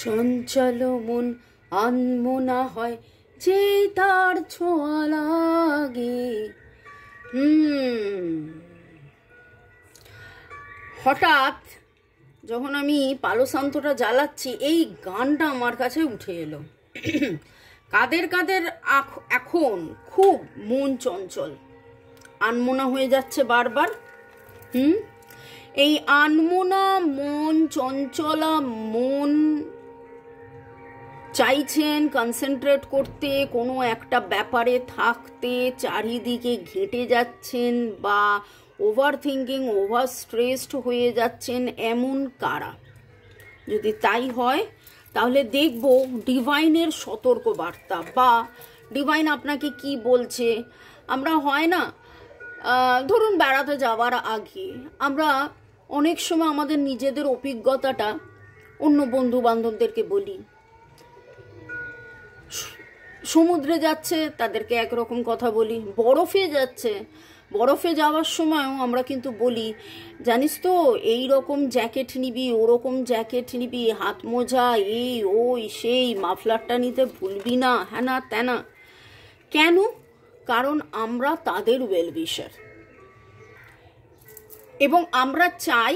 চঞ্চল মন আনমনা হয় যে তার ছোঁয়া লাগে। হঠাৎ যখন আমি পালো শান্তটা জ্বালাচ্ছি এই গানটা আমার কাছে উঠে এলো। কাদের কাদের এখন খুব মন চঞ্চল, আনমনা হয়ে যাচ্ছে বারবার। এই আনমনা মন, চঞ্চলা মন চাইছেন কনসেন্ট্রেট করতে, কোনো একটা ব্যাপারে থাকতে, চারিদিকে ঘেঁটে যাচ্ছেন বা ওভার থিঙ্কিং, ওভার স্ট্রেসড হয়ে যাচ্ছেন, এমন কারা? যদি তাই হয় তাহলে দেখব ডিভাইনের সতর্ক বার্তা বা ডিভাইন আপনাকে কি বলছে। আমরা হয় না, ধরুন বেড়াতে যাওয়ার আগে আমরা অনেক সময় আমাদের নিজেদের অভিজ্ঞতাটা অন্য বন্ধু বান্ধবদেরকে বলি। সমুদ্রে যাচ্ছে তাদেরকে একরকম কথা বলি, বরফে যাচ্ছে, বরফে যাওয়ার সময়ও আমরা কিন্তু বলি, জানিস তো এই রকম জ্যাকেট নিবি, ওরকম জ্যাকেট নিবি, হাত মোজা, এই ওই সেই, মাফলারটা নিতে ভুলবি না, হ্যানা ত্যানা। কেন? কারণ আমরা তাদের ওয়েলউইশার এবং আমরা চাই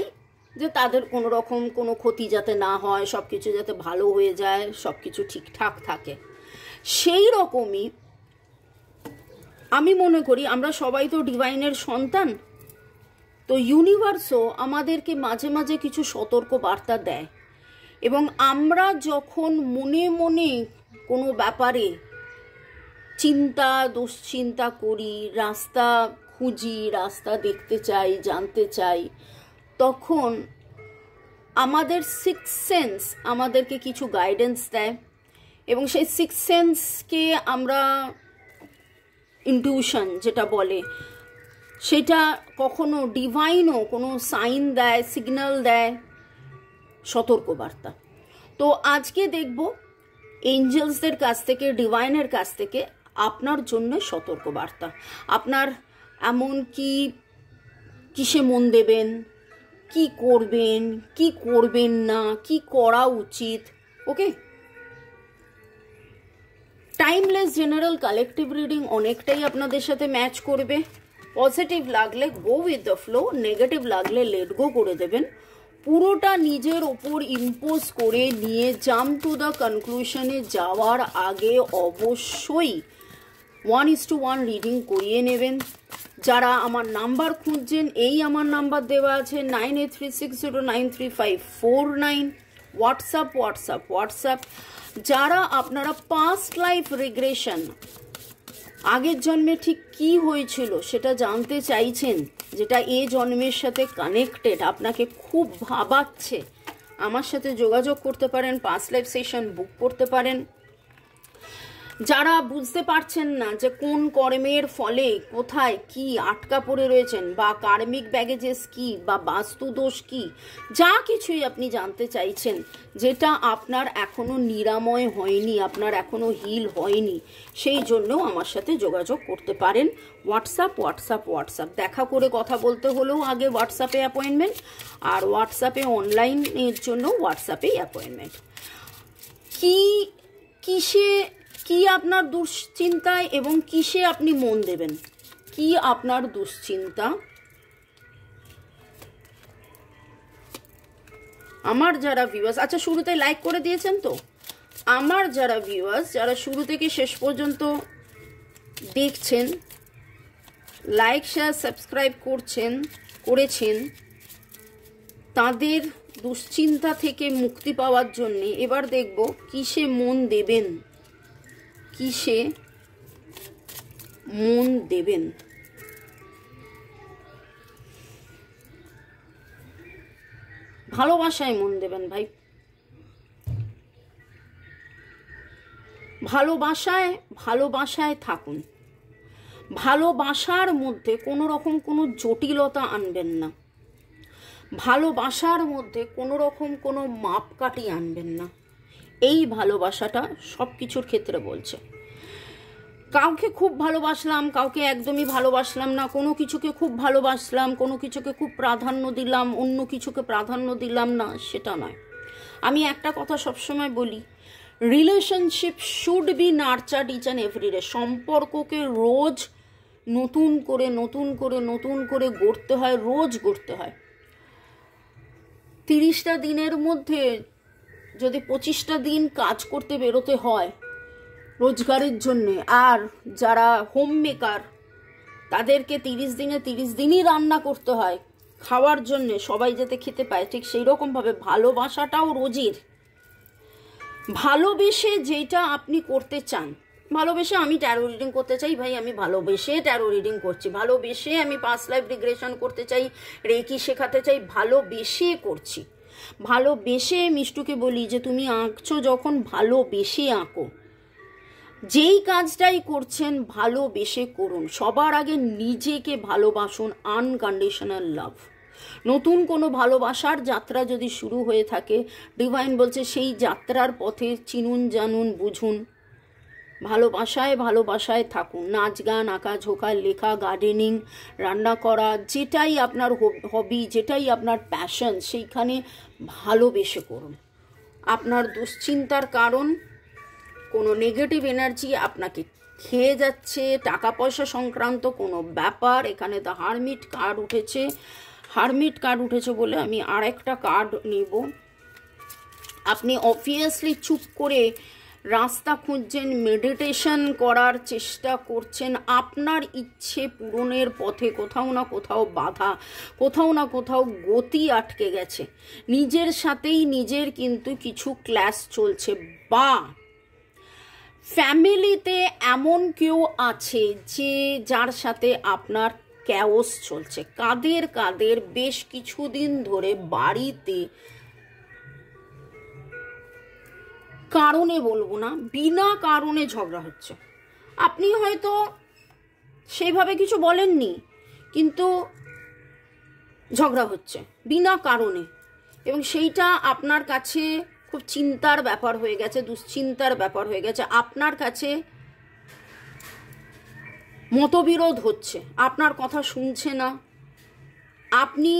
যে তাদের কোনো রকম কোনো ক্ষতি যাতে না হয়, সব কিছু যাতে ভালো হয়ে যায়, সব কিছু ঠিকঠাক থাকে। সেই রকমই আমি মনে করি আমরা সবাই তো ডিভাইনের সন্তান, তো ইউনিভার্সও আমাদেরকে মাঝে মাঝে কিছু সতর্ক বার্তা দেয় এবং আমরা যখন মনে মনে কোনো ব্যাপারে চিন্তা দুশ্চিন্তা করি, রাস্তা খুঁজি, রাস্তা দেখতে চাই, জানতে চাই, তখন আমাদের সিক্স সেন্স আমাদেরকে কিছু গাইডেন্স দেয় এবং সেই সিক্স সেন্সকে আমরা ইনটিউশন যেটা বলে, সেটা কখনো ডিভাইনও কোনো সাইন দেয়, সিগন্যাল দেয়, সতর্কবার্তা। তো আজকে দেখব এঞ্জেলসদের কাছ থেকে, ডিভাইনের কাছ থেকে আপনার জন্য সতর্কবার্তা। আপনার এমন কি কিসে মন দেবেন, কি করবেন, কি করবেন না, কি করা উচিত। ওকে, টাইমলেস জেনারেল কালেকটিভ রিডিং অনেকটাই আপনাদের সাথে ম্যাচ করবে। পজিটিভ লাগলে go with the flow, negative লাগলে লেট গো করে দেবেন। পুরোটা নিজের ওপর ইম্পোজ করে নিয়ে জাম্প টু দ্য কনক্লুশনে যাওয়ার আগে অবশ্যই 1:1 রিডিং করিয়ে নেবেন। যারা আমার নাম্বার খুঁজছেন, এই আমার নাম্বার দেওয়া আছে 9836093549, হোয়াটসঅ্যাপ। যারা আপনারা পাস্ট লাইফ রিগ্রেশন, আগের জন্মে ঠিক কি হয়েছিল সেটা জানতে চাইছেন, যেটা এই জন্মের সাথে কানেক্টেড, আপনাকে খুব ভাবাচ্ছে, আমার সাথে যোগাযোগ করতে পারেন, পাস্ট লাইফ সেশন বুক করতে পারেন। যারা বুঝতে পারছেন না যে কোন কর্মের ফলে কোথায় কি আটকা পড়ে রয়েছেন বা কার্মিক ব্যাগেজেস কি বা বাস্তুদোষ কি, যা কিছুই আপনি জানতে চাইছেন যেটা আপনার এখনো নিরাময় হয়নি, আপনার এখনো হিল হয়নি, সেই জন্যও আমার সাথে যোগাযোগ করতে পারেন। হোয়াটসঅ্যাপ দেখা করে কথা বলতে হলেও আগে হোয়াটসঅ্যাপে অ্যাপয়েন্টমেন্ট, আর হোয়াটসঅ্যাপে অনলাইনের জন্য হোয়াটসঅ্যাপেই অ্যাপয়েন্টমেন্ট। কি আপনার দুশ্চিন্তায় এবং কিসে আপনি মন দেবেন, কি আপনার দুশ্চিন্তা? আমার যারা ভিউয়ার্স, আচ্ছা শুরুতে লাইক করে দিয়েছেন তো, আমার যারা ভিউয়ার্স যারা শুরু থেকে শেষ পর্যন্ত দেখছেন, লাইক শেয়ার সাবস্ক্রাইব করেছেন, তাদের দুশ্চিন্তা থেকে মুক্তি পাওয়ার জন্য এবার দেখব কিসে মন দেবেন, কিসে মন দেবেন। ভালোবাসায় মন দেবেন ভাই, ভালোবাসায় থাকুন। ভালোবাসার মধ্যে কোনো রকম কোনো জটিলতা আনবেন না, ভালোবাসার মধ্যে কোনো রকম কোনো মাপকাঠি আনবেন না। এই ভালোবাসাটা সব কিছুর ক্ষেত্রে বলছে। কাউকে খুব ভালোবাসলাম, কাউকে একদমই ভালোবাসলাম না, কোনো কিছুকে খুব ভালোবাসলাম, কোনো কিছুকে খুব প্রাধান্য দিলাম, অন্য কিছুকে প্রাধান্য দিলাম না, সেটা নয়। আমি একটা কথা সবসময় বলি, relationship should be nurtured each and every day. সম্পর্ককে রোজ নতুন করে নতুন করে নতুন করে গড়তে হয়, রোজ গড়তে হয়। 30টা দিনের মধ্যে যদি 25টা দিন কাজ করতে বেরোতে হয় রোজগারের জন্যে, আর যারা হোম মেকার তাদেরকে 30 দিনে 30 দিনই রান্না করতে হয় খাওয়ার জন্যে, সবাই যাতে খেতে পায়, ঠিক সেই রকমভাবে ভালোবাসাটাও রোজের। ভালোবেসে যেটা আপনি করতে চান, ভালোবেসে আমি ট্যারো রিডিং করতে চাই, ভাই আমি ভালোবেসে ট্যারো রিডিং করছি, ভালোবেসে আমি পাস্ট লাইফ রিগ্রেশন করতে চাই, রেকি শেখাতে চাই, ভালোবেসে করছি। ভালোবেসে মিষ্টুকে বলি যে তুমি আঁকছো যখন ভালোবেসে আঁকো, যেই কাজটাই করছেন ভালোবেসে করুন। সবার আগে নিজেকে ভালোবাসুন, আনকন্ডিশনাল লাভ। নতুন কোনো ভালোবাসার যাত্রা যদি শুরু হয়ে থাকে, ডিভাইন বলছে সেই যাত্রার পথে চিনুন, জানুন, বুঝুন, ভালোবাসায় ভালোবাসায় থাকুন। নাচ গান, আঁকা ঝোঁকা, লেখা, গার্ডেনিং, রান্না করা, যেটাই আপনার হবি, যেটাই আপনার প্যাশন, সেইখানে ভালোবেসে করুন। আপনার দুশ্চিন্তার কারণ কোনো নেগেটিভ এনার্জি আপনাকে খেয়ে যাচ্ছে, টাকা পয়সা সংক্রান্ত কোনো ব্যাপার। এখানে দ্য হারমিট কার্ড উঠেছে, হারমিট কার্ড উঠেছে বলে আমি আর একটা কার্ড নিব। আপনি অবভিয়াসলি চুপ করে রাস্তা খুঁজছেন, মেডিটেশন করার চেষ্টা করছেন, আপনার ইচ্ছে পূরণের পথে কোথাও না কোথাও বাধা, কোথাও না কোথাও গতি আটকে গেছে, নিজের সাথেই নিজের কিন্তু কিছু ক্ল্যাশ চলছে, বা ফ্যামিলিতে এমন কেউ আছে যে যার সাথে আপনার ক্যাওস চলছে। কাদের কাদের বেশ কিছুদিন ধরে বাড়িতে কারণে বলবো না, বিনা কারণে ঝগড়া হচ্ছে। আপনি হয়তো সেইভাবে কিছু বলেননি, কিন্তু ঝগড়া হচ্ছে বিনা কারণে, এবং সেইটা আপনার কাছে খুব চিন্তার ব্যাপার হয়ে গেছে, দুশ্চিন্তার ব্যাপার হয়ে গেছে। আপনার কাছে মতবিরোধ হচ্ছে, আপনার কথা শুনছে না। আপনি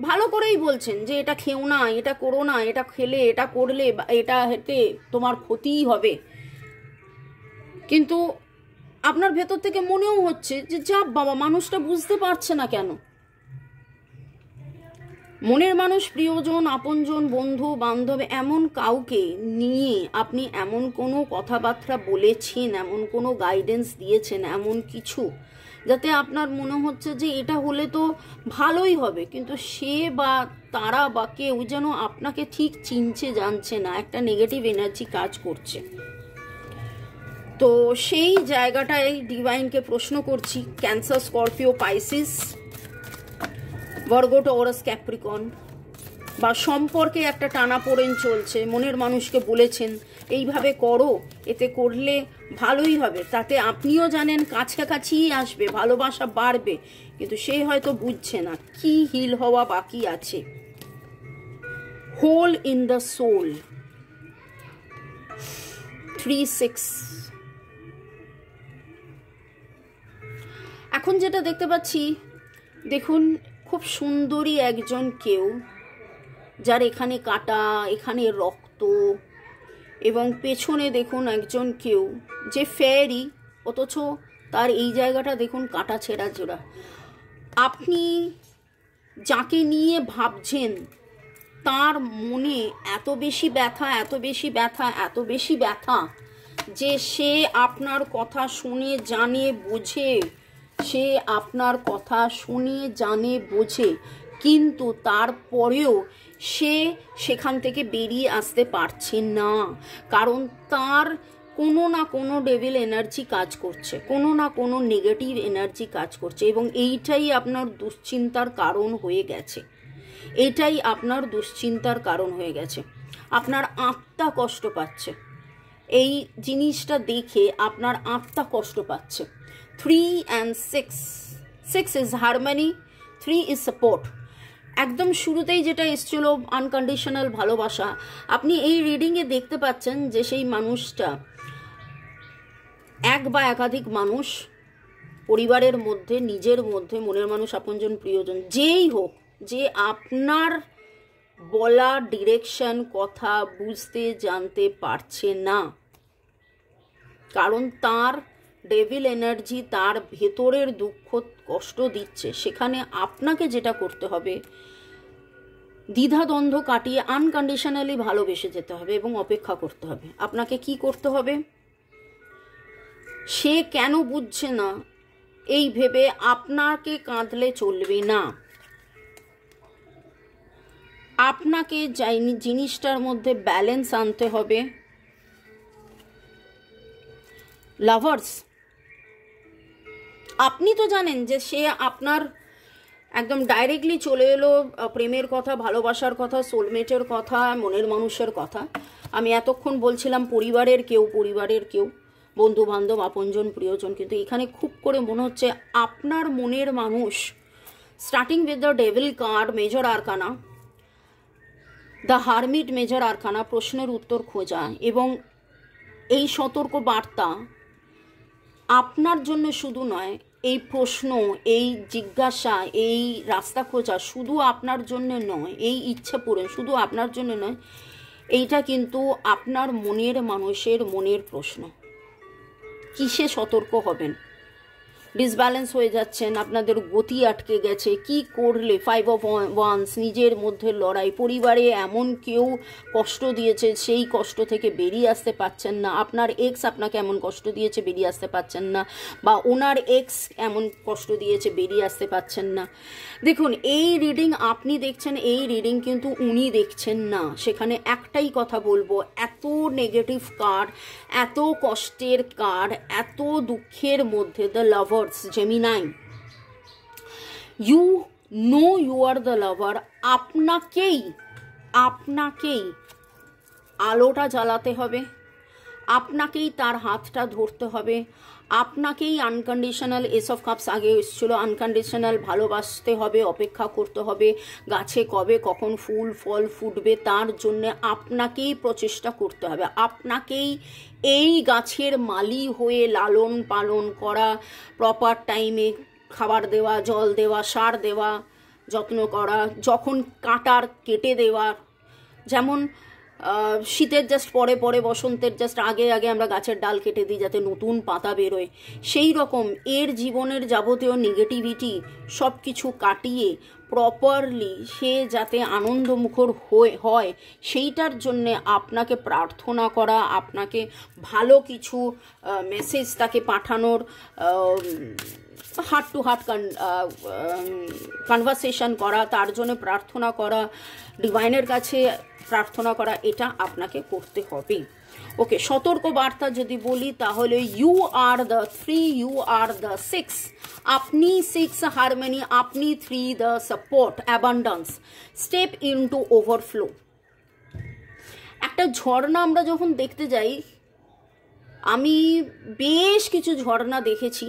ভালো করেই বলছেন যে এটা খেও না, এটা করো না, এটা খেলে, এটা করলে, এটা হেঁটে তোমার ক্ষতিই হবে, কিন্তু আপনার ভেতর থেকে মনেও হচ্ছে যে যা বাবা, মানুষটা বুঝতে পারছে না কেন। মনের মানুষ, প্রিয়জন, আপনজন, বন্ধু বান্ধব, এমন কাউকে নিয়ে আপনি এমন কোনো কথাবার্তা বলেছেন, এমন কোনো গাইডেন্স দিয়েছেন, এমন কিছু যাতে আপনার মনে হচ্ছে যে এটা হলে তো ভালোই হবে, কিন্তু সে বা তারা বা কেউ যেন আপনাকে ঠিক চিনছে, জানছে না, একটা নেগেটিভ এনার্জি কাজ করছে। তো সেই জায়গাটায় ডিভাইনকে প্রশ্ন করছি, cancer, Scorpio, Pisces, Virgo, Taurus, Capricorn, বা সম্পর্কে একটা টানাপোড়েন চলছে, মনের মানুষকে বলেছেন এইভাবে করো, এতে করলে ভালোই হবে, তাতে আপনিও জানেন কাছাকাছিই আসবে, ভালোবাসা বাড়বে, কিন্তু সে হয়তো বুঝছে না কি হিল হওয়া বাকি আছে। Hole in the soul, 3-6। এখন যেটা দেখতে পাচ্ছি, দেখুন খুব সুন্দরী একজন কেউ, যার এখানে কাটা, এখানে রক্ত, এবং পেছনে দেখুন একজন কেউ যে ফেয়ারি, অথচ তার এই জায়গাটা দেখুন কাটা ছেঁড়া জোড়া। আপনি যাকে নিয়ে ভাবছেন তার মনে এত বেশি ব্যথা, এত বেশি ব্যথা, এত বেশি ব্যথা যে সে আপনার কথা শুনে, জানে, বোঝে, সে আপনার কথা শুনে, জানে, বোঝে, কিন্তু তারপরেও সে সেখান থেকে বেরিয়ে আসতে পারছে না, কারণ তার কোনো না কোনো ডেভিল এনার্জি কাজ করছে, কোনো না কোনো নেগেটিভ এনার্জি কাজ করছে, এবং এইটাই আপনার দুশ্চিন্তার কারণ হয়ে গেছে। এটাই আপনার দুশ্চিন্তার কারণ হয়ে গেছে। আপনার আত্মা কষ্ট পাচ্ছে, এই জিনিসটা দেখে আপনার আত্মা কষ্ট পাচ্ছে। 3 and 6, 6 is harmony, 3 is support। একদম শুরুতেই যেটা এসেছিল আনকন্ডিশনাল ভালোবাসা, আপনি এই রিডিংয়ে দেখতে পাচ্ছেন যে সেই মানুষটা, এক বা একাধিক মানুষ, পরিবারের মধ্যে, নিজের মধ্যে, মনের মানুষ, আপনজন, প্রিয়জন, যেই হোক, যে আপনার বলা ডিরেকশন কথা বুঝতে জানতে পারছে না, কারণ তার ডেভিল এনার্জি তার ভেতরের দুঃখ কষ্ট দিচ্ছে। সেখানে আপনাকে যেটা করতে হবে, দ্বিধাদ্বন্দ্ব কাটিয়ে আনকন্ডিশনালি ভালোবেসে যেতে হবে এবং অপেক্ষা করতে হবে। আপনাকে কি করতে হবে, সে কেন বুঝছে না এই ভেবে আপনাকে কাঁদলে চলবে না। আপনাকে জিনিসটার মধ্যে ব্যালেন্স আনতে হবে। লাভার্স, আপনি তো জানেন যে সে আপনার একদম ডাইরেক্টলি চলে এলো প্রেমের কথা, ভালোবাসার কথা, সোলমেটের কথা, মনের মানুষের কথা। আমি এতক্ষণ বলছিলাম পরিবারের কেউ, বন্ধু বান্ধব, আপনজন, প্রিয়জন, কিন্তু এখানে খুব করে মনে হচ্ছে আপনার মনের মানুষ। Starting with the devil card, major arcana, the hermit, major arcana, প্রশ্নের উত্তর খোঁজা এবং এই সতর্ক বার্তা আপনার জন্য শুধু নয়। এই প্রশ্ন, এই জিজ্ঞাসা, এই রাস্তা খোঁজা শুধু আপনার জন্য নয়, এই ইচ্ছা পূরণ শুধু আপনার জন্য নয়, এইটা কিন্তু আপনার মনের মানুষের মনের প্রশ্ন। কিসে সতর্ক হবেন? ডিসব্যালেন্স হয়ে যাচ্ছেন, আপনাদের গতি আটকে গেছে, কি করলে? 5 of Wands, নিজের মধ্যে লড়াই, পরিবারে এমন কেউ কষ্ট দিয়েছে, সেই কষ্ট থেকে বেরিয়ে আসতে পারছেন না, আপনার এক্স আপনাকে এমন কষ্ট দিয়েছে, বেরিয়ে আসতে পারছেন না, বা ওনার এক্স এমন কষ্ট দিয়েছে, বেরিয়ে আসতে পারছেন না। দেখুন, এই রিডিং আপনি দেখছেন, এই রিডিং কিন্তু উনি দেখছেন না। সেখানে একটাই কথা বলবো, এত নেগেটিভ কার্ড, এত কষ্টের কার্ড, এত দুঃখের মধ্যে the lover, Gemini, you know you are the lover. আপনাকেই আলোটা জ্বালাতে হবে, আপনাকেই তার হাতটা ধরতে হবে, আপনাকেই আনকন্ডিশনাল, এস অফ কাপস আগে এসেছিল, আনকন্ডিশনাল ভালোবাসতে হবে, অপেক্ষা করতে হবে। গাছে কবে কখন ফুল ফল ফুটবে তার জন্য আপনাকেই প্রচেষ্টা করতে হবে, আপনাকেই এই গাছের মালি হয়ে লালন পালন করা, প্রপার টাইমে খাবার দেওয়া, জল দেওয়া, সার দেওয়া, যত্ন করা, যখন কাটার কেটে দেওয়া। যেমন শীতের জাস্ট পরে পরে, বসন্তের জাস্ট আগে আগে আমরা গাছের ডাল কেটে দিই যাতে নতুন পাতা বেরোয়, সেই রকম এর জীবনের যাবতীয় নেগেটিভিটি সব কিছু কাটিয়ে প্রপারলি সে যাতে আনন্দমুখর হয় সেইটার জন্যে আপনাকে প্রার্থনা করা, আপনাকে ভালো কিছু মেসেজ তাকে পাঠানোর, হার্ট টু হার্ট কনভারসেশন করা, তার জন্য প্রার্থনা করা, ডিভাইনের কাছে প্রার্থনা করা, এটা আপনাকে করতে হবে। ওকে, সতর্ক বার্তা যদি বলি তাহলে you are the 3, you are the 6, আপনি 6 হারমোনি, আপনি 3 the support, abundance, step into overflow. একটা ঝর্ণা আমরা যখন দেখতে যাই, আমি বেশ কিছু ঝর্ণা দেখেছি,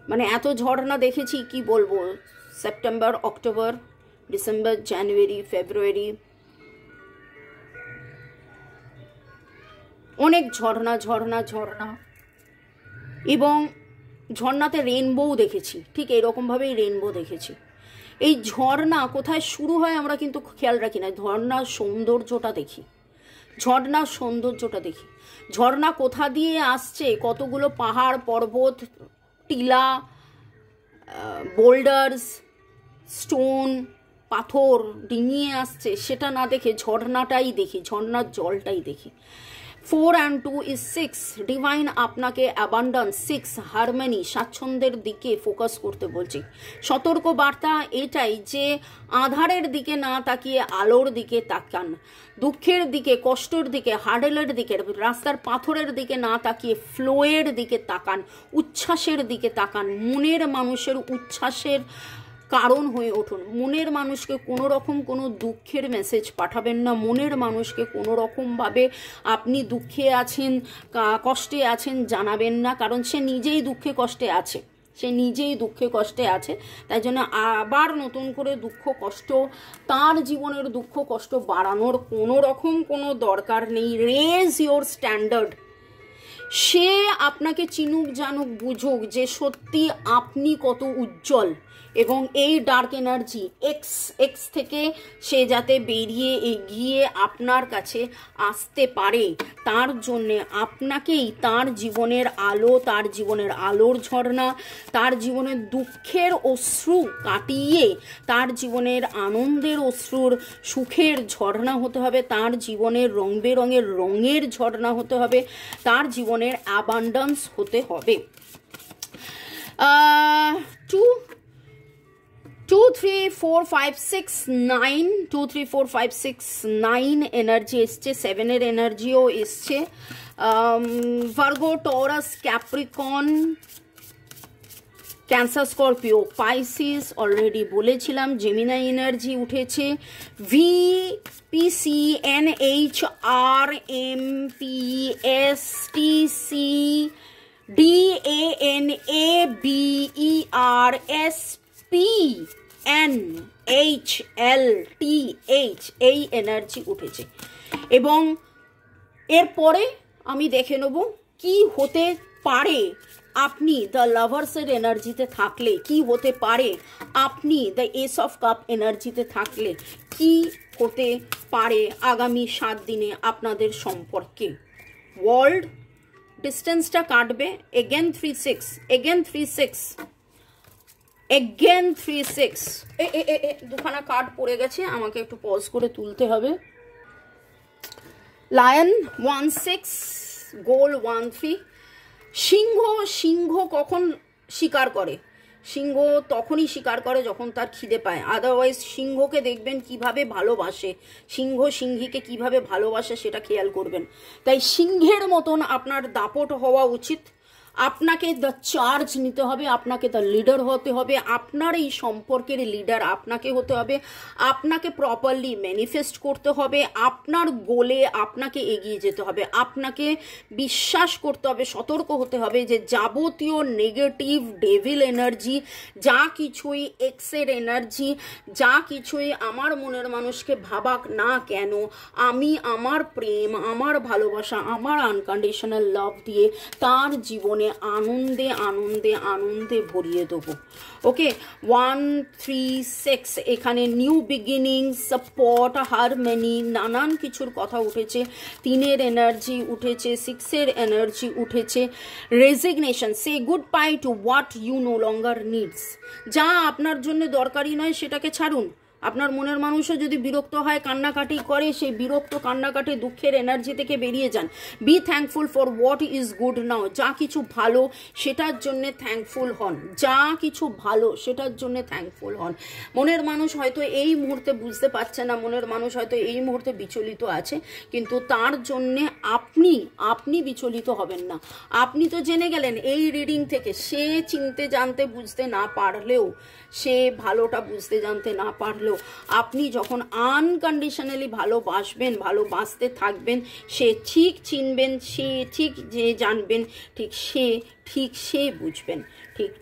মানে এত ঝর্ণা দেখেছি কি বলবো, সেপ্টেম্বর, অক্টোবর, ডিসেম্বর, জানুয়ারি, ফেব্রুয়ারি, অনেক ঝর্ণা এবং ঝর্ণাতে রেইনবোও দেখেছি, ঠিক এরকমভাবেই রেইনবো দেখেছি। এই ঝর্ণা কোথায় শুরু হয় আমরা কিন্তু খেয়াল রাখি না, ঝর্ণার সৌন্দর্যটা দেখি, ঝর্ণা কোথা দিয়ে আসছে, কতগুলো পাহাড় পর্বত, টিলা, বোল্ডার্স, স্টোন, পাথর ডিঙিয়ে আসছে, সেটা না দেখে ঝর্ণাটাই দেখি, ঝর্ণার জলটাই দেখি। 4 and 2 is 6, ডিভাইন আপনাকে অ্যাবান্ডান্স, 6 হারমোনি, স্বাচ্ছন্দ্যের দিকে ফোকাস করতে বলছি। সতর্ক বার্তা এটাই যে আধারের দিকে না তাকিয়ে আলোর দিকে তাকান, দুঃখের দিকে, কষ্টের দিকে, হার্ডেলের দিকে, রাস্তার পাথরের দিকে না তাকিয়ে ফ্লোয়ের দিকে তাকান, উচ্ছ্বাসের দিকে তাকান, মনের মানুষের উচ্ছ্বাসের কারণ হয়ে উঠুন। মনের মানুষকে কোনো রকম কোনো দুঃখের মেসেজ পাঠাবেন না, মনের মানুষকে কোনো রকমভাবে আপনি দুঃখে আছেন, কষ্টে আছেন জানাবেন না, কারণ সে নিজেই দুঃখে কষ্টে আছে, তাই জন্য আবার নতুন করে দুঃখ কষ্ট, তার জীবনের দুঃখ কষ্ট বাড়ানোর কোনো রকম কোনো দরকার নেই। রেজ ইওর স্ট্যান্ডার্ড, সে আপনাকে চিনুক, জানুক, বুঝুক যে সত্যি আপনি কত উজ্জ্বল, এবং এই ডার্ক এনার্জি এক্স থেকে সে যাতে বেরিয়ে এগিয়ে আপনার কাছে আসতে পারে, তার জন্যে আপনাকেই তার জীবনের আলো, তার জীবনের আলোর ঝর্ণা, তার জীবনের দুঃখের অশ্রু কাটিয়ে তার জীবনের আনন্দের অশ্রুর সুখের ঝর্ণা হতে হবে, তার জীবনের রং বেরঙের রঙের ঝর্ণা হতে হবে, তার জীবনের অ্যাবান্ডান্স হতে হবে। 2 3 4 5 6 9 2 3 4 5 6 9 এনার্জি এসছে, 7 এর এনার্জিও এসছে। Virgo, Taurus, Capricorn, Cancer, Scorpio, Pisces already বলেছিলাম। জেমিনাই এনার্জি উঠেছে। V P C N H R M P S T C D A N A B E R S P N H L T H এই energy উঠেছে। এবং এরপরে আমি দেখে নেব কি হতে পারে আপনি দ্য লাভার্সের এনার্জিতে থাকলে, কি হতে পারে আপনি দ্য এস অফ কাপ এনার্জিতে থাকলে, কি হতে পারে আগামী 7 দিনে আপনাদের সম্পর্কে। ওয়ার্ল্ড ডিস্টেন্সটা কাটবে। এগেন 3 6 এগেন 3 6 এগেন 3 6 দুখানা কার্ড পড়ে গেছে, আমাকে একটু পজ করে তুলতে হবে। লায়ন 1 6 গোল 1 3। সিংহ কখন শিকার করে? সিংহ তখনই শিকার করে যখন তার খিদে পায়। আদারওয়াইজ সিংহকে দেখবেন কিভাবে ভালোবাসে, সিংহ সিংহীকে কিভাবে ভালোবাসে সেটা খেয়াল করবেন। তাই সিংহের মতন আপনার দাপট হওয়া উচিত। আপনাকে দ্য চার্জ নিতে হবে, আপনাকে দ্য লিডার হতে হবে, আপনার এই সম্পর্কের লিডার আপনাকে হতে হবে, আপনাকে প্রপারলি ম্যানিফেস্ট করতে হবে, আপনার গোলে আপনাকে এগিয়ে যেতে হবে, আপনাকে বিশ্বাস করতে হবে, সতর্ক হতে হবে যে যাবতীয় নেগেটিভ ডেভিল এনার্জি, যা কিছুই এক্সের এনার্জি, যা কিছুই আমার মনের মানুষকে ভাবাক না কেন, আমি আমার প্রেম, আমার ভালোবাসা, আমার আনকন্ডিশনাল লাভ দিয়ে তার জীবনে আনন্দে আনন্দে আনন্দে ভরিয়ে দেবো। ওকে, 1 3 6 এখানে নিউ বিগিনিং, সাপোর্ট, হারমনি, নানান কিছুর কথা উঠেছে। 3 এর এনার্জি উঠেছে, 6 এর এনার্জি উঠেছে। Resignation, say good bye to what you no longer needs. যা আপনার জন্য দরকারি নয় সেটাকে ছাড়ুন। আপনার মনের মানুষও যদি বিরক্ত হয়, কান্নাকাটি করে, সেই বিরক্ত কান্নাকাটি দুঃখের এনার্জি থেকে বেরিয়ে যান। B thankful for what is good now. যা কিছু ভালো সেটার জন্যে থ্যাঙ্কফুল হন, যা কিছু ভালো সেটার জন্যে থ্যাঙ্কফুল হন। মনের মানুষ হয়তো এই মুহূর্তে বুঝতে পারছে না, মনের মানুষ হয়তো এই মুহূর্তে বিচলিত আছে, কিন্তু তার জন্যে আপনি বিচলিত হবেন না। আপনি তো জেনে গেলেন এই রিডিং থেকে, সে চিনতে জানতে বুঝতে না পারলেও, সে ভালোটা বুঝতে জানতে না পারলেও, আপনি যখন আনকন্ডিশনালি ভালোবাসবেন, ভালোবাসতে থাকবেন, সে ঠিক চিনবেন, সে ঠিক যে জানবেন, ঠিক সে বুঝবেন,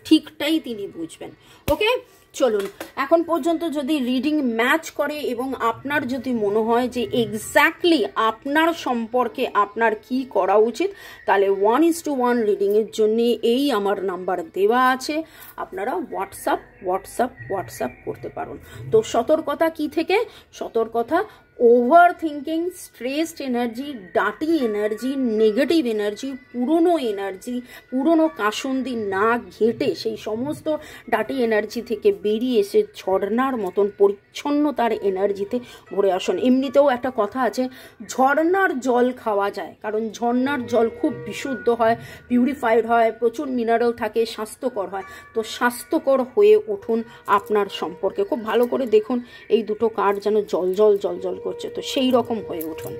ঠিকটাই তিনি বুঝবেন। ওকে, চলুন এখন পর্যন্ত যদি রিডিং ম্যাচ করে এবং আপনার যদি মনে হয় যে এক্স্যাক্টলি আপনার সম্পর্কে আপনার কি করা উচিত, তাহলে 1:1 রিডিংয়ের জন্য এই আমার নাম্বার দেওয়া আছে, আপনারা হোয়াটসঅ্যাপ করতে পারেন। তো সতর্কতা কি থেকে? সতর্কতা over thinking, stressed energy, dirty energy, negative energy, পুরনো কাসন্দি না ঘেটে সেই সমস্ত ডার্টি এনার্জি থেকে বেরিয়ে এসে ঝর্ণার মতন পরিচ্ছন্নতার এনার্জিতে ভরে আসুন। এমনিতেও একটা কথা আছে, ঝর্ণার জল খাওয়া যায়, কারণ ঝর্ণার জল খুব বিশুদ্ধ হয়, পিউরিফাইড হয়, প্রচুর মিনারেল থাকে, স্বাস্থ্যকর হয়। তো স্বাস্থ্যকর হয়ে উঠুন আপনার সম্পর্কে। খুব ভালো করে দেখুন এই দুটো কার্ড যেন জল করছে, তো সেই রকম হয়ে উঠুন।